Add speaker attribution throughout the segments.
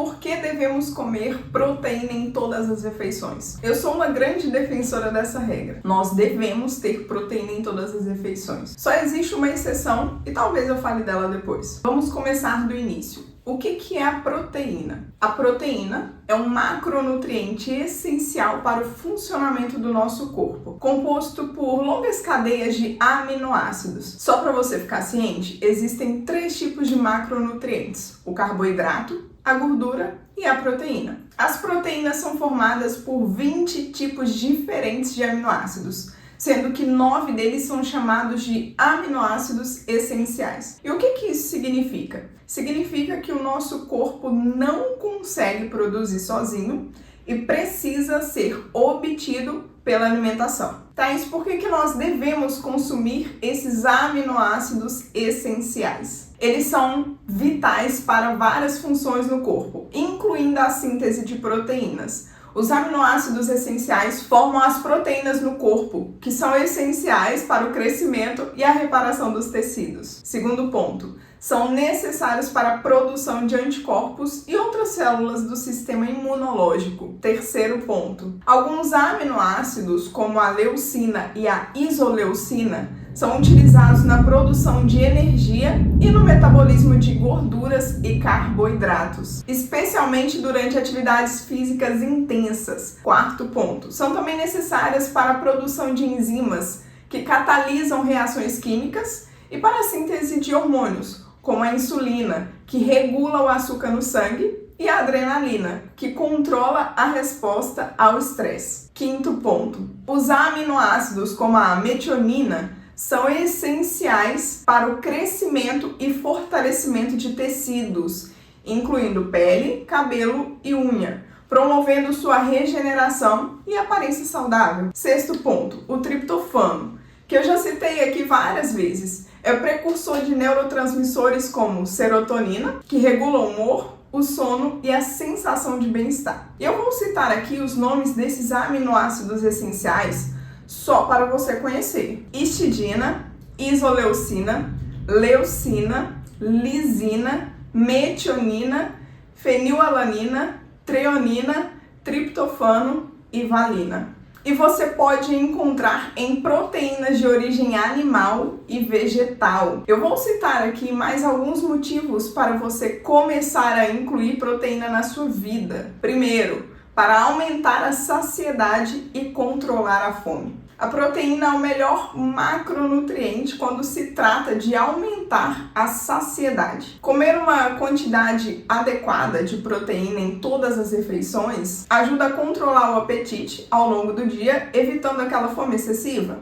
Speaker 1: Por que devemos comer proteína em todas as refeições? Eu sou uma grande defensora dessa regra. Nós devemos ter proteína em todas as refeições. Só existe uma exceção e talvez eu fale dela depois. Vamos começar do início. O que é a proteína? A proteína é um macronutriente essencial para o funcionamento do nosso corpo, composto por longas cadeias de aminoácidos. Só para você ficar ciente, existem 3 tipos de macronutrientes: o carboidrato, a gordura e a proteína. As proteínas são formadas por 20 tipos diferentes de aminoácidos, sendo que 9 deles são chamados de aminoácidos essenciais. E o que isso significa? Significa que o nosso corpo não consegue produzir sozinho e precisa ser obtido pela alimentação. Thaís, por que nós devemos consumir esses aminoácidos essenciais? Eles são vitais para várias funções no corpo, incluindo a síntese de proteínas. Os aminoácidos essenciais formam as proteínas no corpo, que são essenciais para o crescimento e a reparação dos tecidos. Segundo ponto, são necessários para a produção de anticorpos e outras células do sistema imunológico. Terceiro ponto, alguns aminoácidos, como a leucina e a isoleucina, são utilizados na produção de energia e no metabolismo de gorduras e carboidratos, especialmente durante atividades físicas intensas. Quarto ponto, são também necessárias para a produção de enzimas que catalisam reações químicas e para a síntese de hormônios, como a insulina, que regula o açúcar no sangue, e a adrenalina, que controla a resposta ao estresse. Quinto ponto, os aminoácidos, como a metionina, são essenciais para o crescimento e fortalecimento de tecidos, incluindo pele, cabelo e unha, promovendo sua regeneração e aparência saudável. Sexto ponto, o triptofano, que eu já citei aqui várias vezes, é o precursor de neurotransmissores como serotonina, que regula o humor, o sono e a sensação de bem-estar. E eu vou citar aqui os nomes desses aminoácidos essenciais só para você conhecer: histidina, isoleucina, leucina, lisina, metionina, fenilalanina, treonina, triptofano e valina. E você pode encontrar em proteínas de origem animal e vegetal. Eu vou citar aqui mais alguns motivos para você começar a incluir proteína na sua vida. Primeiro, para aumentar a saciedade e controlar a fome. A proteína é o melhor macronutriente quando se trata de aumentar a saciedade. Comer uma quantidade adequada de proteína em todas as refeições ajuda a controlar o apetite ao longo do dia, evitando aquela fome excessiva.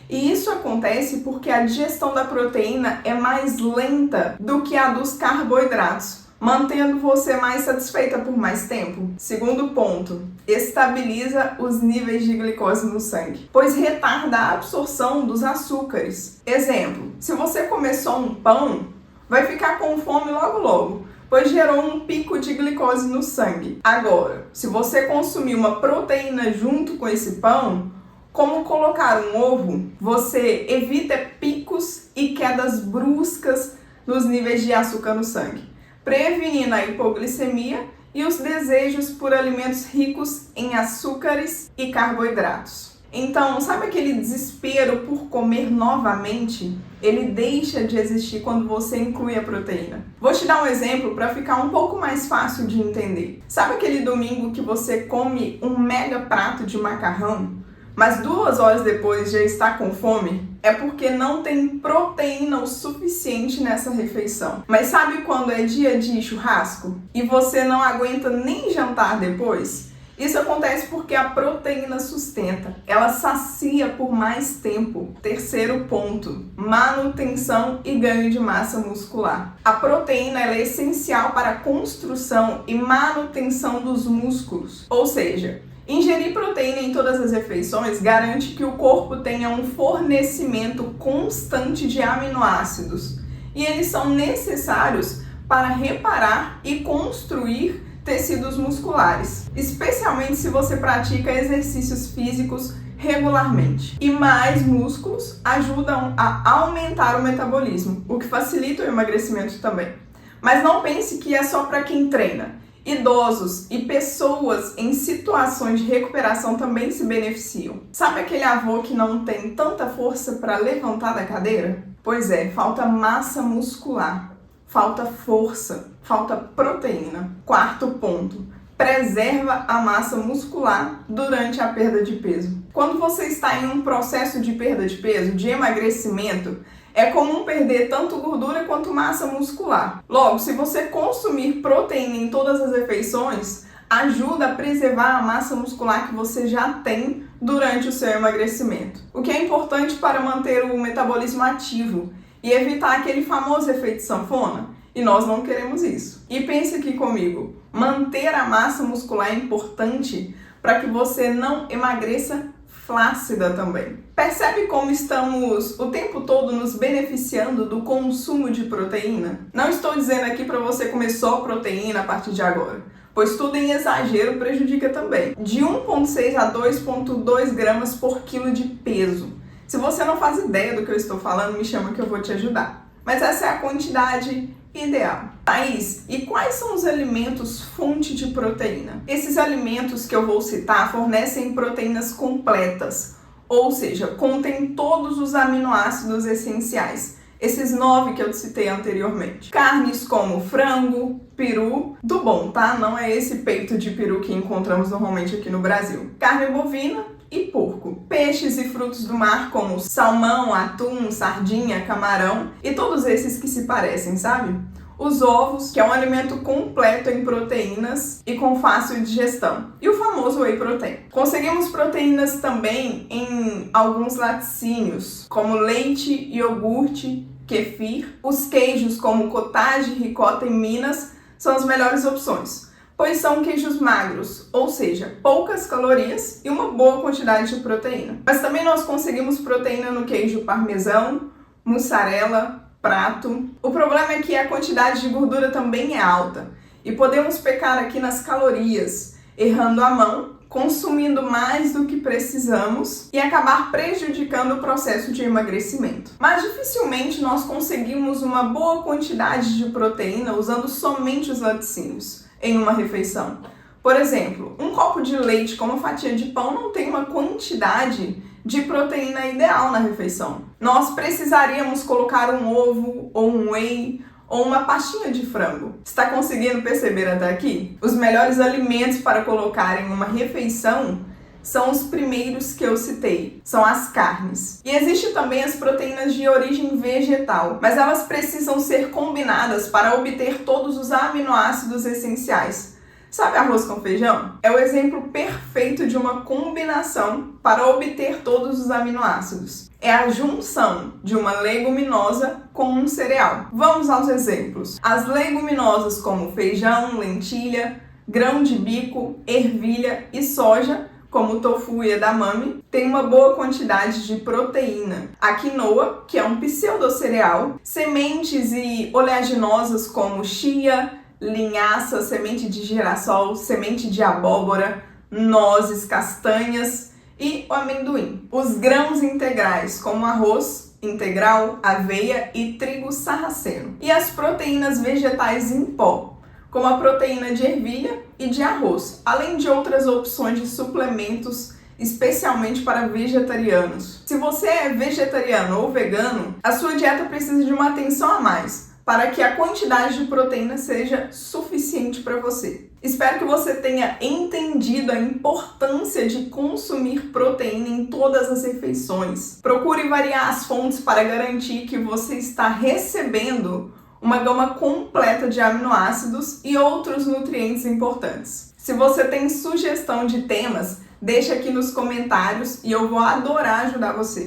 Speaker 1: E isso acontece porque a digestão da proteína é mais lenta do que a dos carboidratos, mantendo você mais satisfeita por mais tempo. Segundo ponto, estabiliza os níveis de glicose no sangue, pois retarda a absorção dos açúcares. Exemplo, se você comer só um pão, vai ficar com fome logo, pois gerou um pico de glicose no sangue. Agora, se você consumir uma proteína junto com esse pão, como colocar um ovo, você evita picos e quedas bruscas nos níveis de açúcar no sangue, prevenindo a hipoglicemia e os desejos por alimentos ricos em açúcares e carboidratos. Então, sabe aquele desespero por comer novamente? Ele deixa de existir quando você inclui a proteína. Vou te dar um exemplo para ficar um pouco mais fácil de entender. Sabe aquele domingo que você come um mega prato de macarrão, mas 2 horas depois já está com fome? É porque não tem proteína o suficiente nessa refeição. Mas sabe quando é dia de churrasco e você não aguenta nem jantar depois? Isso acontece porque a proteína sustenta, ela sacia por mais tempo. Terceiro ponto, manutenção e ganho de massa muscular. A proteína ela é essencial para a construção e manutenção dos músculos, ou seja, ingerir proteína em todas as refeições garante que o corpo tenha um fornecimento constante de aminoácidos e eles são necessários para reparar e construir tecidos musculares, especialmente se você pratica exercícios físicos regularmente. E mais músculos ajudam a aumentar o metabolismo, o que facilita o emagrecimento também. Mas não pense que é só para quem treina. Idosos e pessoas em situações de recuperação também se beneficiam. Sabe aquele avô que não tem tanta força para levantar da cadeira? Pois é, falta massa muscular, falta força, falta proteína. Quarto ponto, preserva a massa muscular durante a perda de peso. Quando você está em um processo de perda de peso, de emagrecimento, é comum perder tanto gordura quanto massa muscular. Logo, se você consumir proteína em todas as refeições, ajuda a preservar a massa muscular que você já tem durante o seu emagrecimento. O que é importante para manter o metabolismo ativo e evitar aquele famoso efeito sanfona. E nós não queremos isso. E pense aqui comigo, manter a massa muscular é importante para que você não emagreça flácida também. Percebe como estamos o tempo todo nos beneficiando do consumo de proteína? Não estou dizendo aqui para você comer só proteína a partir de agora, pois tudo em exagero prejudica também. De 1,6 a 2,2 gramas por quilo de peso. Se você não faz ideia do que eu estou falando, me chama que eu vou te ajudar. Mas essa é a quantidade ideal. Thaís, e quais são os alimentos fonte de proteína? Esses alimentos que eu vou citar fornecem proteínas completas, ou seja, contêm todos os aminoácidos essenciais. Esses 9 que eu citei anteriormente. Carnes como frango, peru, do bom, tá? Não é esse peito de peru que encontramos normalmente aqui no Brasil. Carne bovina e porco. Peixes e frutos do mar como salmão, atum, sardinha, camarão e todos esses que se parecem, sabe? Os ovos, que é um alimento completo em proteínas e com fácil digestão. E o famoso whey protein. Conseguimos proteínas também em alguns laticínios, como leite, iogurte, kefir. Os queijos como cottage, ricota e minas são as melhores opções, pois são queijos magros, ou seja, poucas calorias e uma boa quantidade de proteína. Mas também nós conseguimos proteína no queijo parmesão, mussarela, prato. O problema é que a quantidade de gordura também é alta e podemos pecar aqui nas calorias, errando a mão, consumindo mais do que precisamos e acabar prejudicando o processo de emagrecimento. Mas dificilmente nós conseguimos uma boa quantidade de proteína usando somente os laticínios em uma refeição. Por exemplo, um copo de leite com uma fatia de pão não tem uma quantidade de proteína ideal na refeição. Nós precisaríamos colocar um ovo ou um whey ou uma pastinha de frango. Está conseguindo perceber até aqui? Os melhores alimentos para colocar em uma refeição são os primeiros que eu citei, são as carnes. E existe também as proteínas de origem vegetal, mas elas precisam ser combinadas para obter todos os aminoácidos essenciais. Sabe arroz com feijão? É o exemplo perfeito de uma combinação para obter todos os aminoácidos. É a junção de uma leguminosa com um cereal. Vamos aos exemplos. As leguminosas como feijão, lentilha, grão de bico, ervilha e soja, como o tofu e edamame, tem uma boa quantidade de proteína. A quinoa, que é um pseudocereal, sementes e oleaginosas como chia, linhaça, semente de girassol, semente de abóbora, nozes, castanhas e o amendoim. Os grãos integrais, como arroz integral, aveia e trigo sarraceno. E as proteínas vegetais em pó, como a proteína de ervilha e de arroz, além de outras opções de suplementos, especialmente para vegetarianos. Se você é vegetariano ou vegano, a sua dieta precisa de uma atenção a mais, para que a quantidade de proteína seja suficiente para você. Espero que você tenha entendido a importância de consumir proteína em todas as refeições. Procure variar as fontes para garantir que você está recebendo uma gama completa de aminoácidos e outros nutrientes importantes. Se você tem sugestão de temas, deixa aqui nos comentários e eu vou adorar ajudar você.